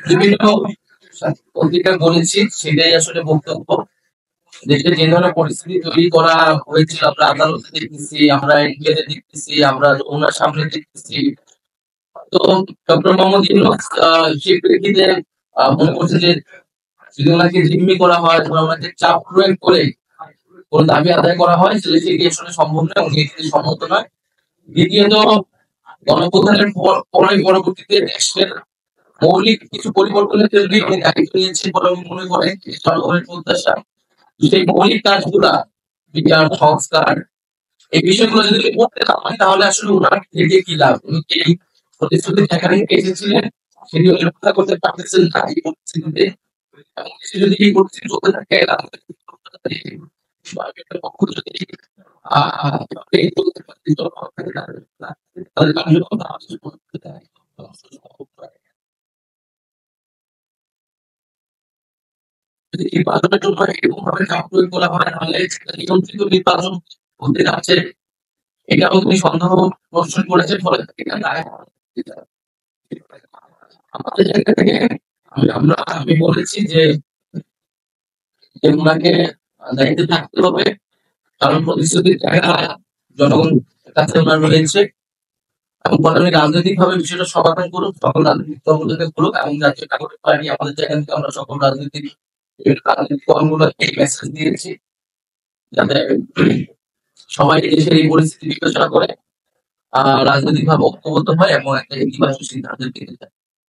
বিভিন্ন পত্রিকায় বলেছি, সেটাই আসলে বক্তব্য। দেশে যে ধরনের পরিস্থিতি তৈরি করা হয়েছিল আমরা আদালতে দেখতেছি, আমরা এনবিআর দেখতেছি, আমরা ওনার সামনে দেখতেছি। তো ডক্টর মোহাম্মদ ইউনূস সেই প্রেক্ষিতে মনে করছে যে যদি ওনাকে জিম্মি করা হয় বা ওনাকে চাপ প্রয়োগ করে কোন দাবি আদায় করা হয় তাহলে সেটি আসলে সম্ভব নয়, উনি এতে সম্মত নয়। দ্বিতীয়ত, গণপ্রধানের পরবর্তীতে দেশের মৌলিক কিছু পরিবর্তনের জন্য তিনি দায়িত্ব নিয়েছেন বলে আমি মনে করেন জনগণের প্রত্যাশা। সেই মৌলিক কাজগুলা, বিচার সংস্কার, এই বিষয়গুলো যদি করতে না হয় তাহলে আসলে উনার থেকে কি লাভ? উনি এই প্রতিশ্রুতি যেখানে এসেছিলেন সেটি রক্ষা করতে পারতেছেন না এই পরিস্থিতিতে। এবং দেশে যদি এই পরিস্থিতি চলতে থাকে তাহলে সরকারের পক্ষ যদি এই চলতে পারে তাহলে কার্যকর করতে দেয়। যদি নির্বাচনের জন্য এরকমভাবে চাপ প্রয়োগ করা হয় তাহলে নিয়ন্ত্রিত নির্বাচন হতে যাচ্ছে, এটাও তিনি সন্দেহ পোষণ করেছেন। ফলে এটা দায় আমাদের জায়গা থেকে আমি বলেছি যে ওনাকে দায়িত্বে থাকতে হবে, কারণ প্রতিশ্রুতির জায়গা জনগণ কাছে ওনার রয়েছে। এবং পরে উনি রাজনৈতিকভাবে বিষয়টা সমাধান করুক, সকল রাজনৈতিক দলগুলোকে বলুক এবং জাতীয় নাগরিক পার্টি আমাদের জায়গা থেকে আমরা সকল রাজনৈতিক দলগুলো এই মেসেজ দিয়েছি যাতে সবাই দেশের এই পরিস্থিতি বিবেচনা করে রাজনৈতিকভাবে ঐক্যবদ্ধ হয় এবং একটা ইতিবাচক সিদ্ধান্তের দিকে যায়।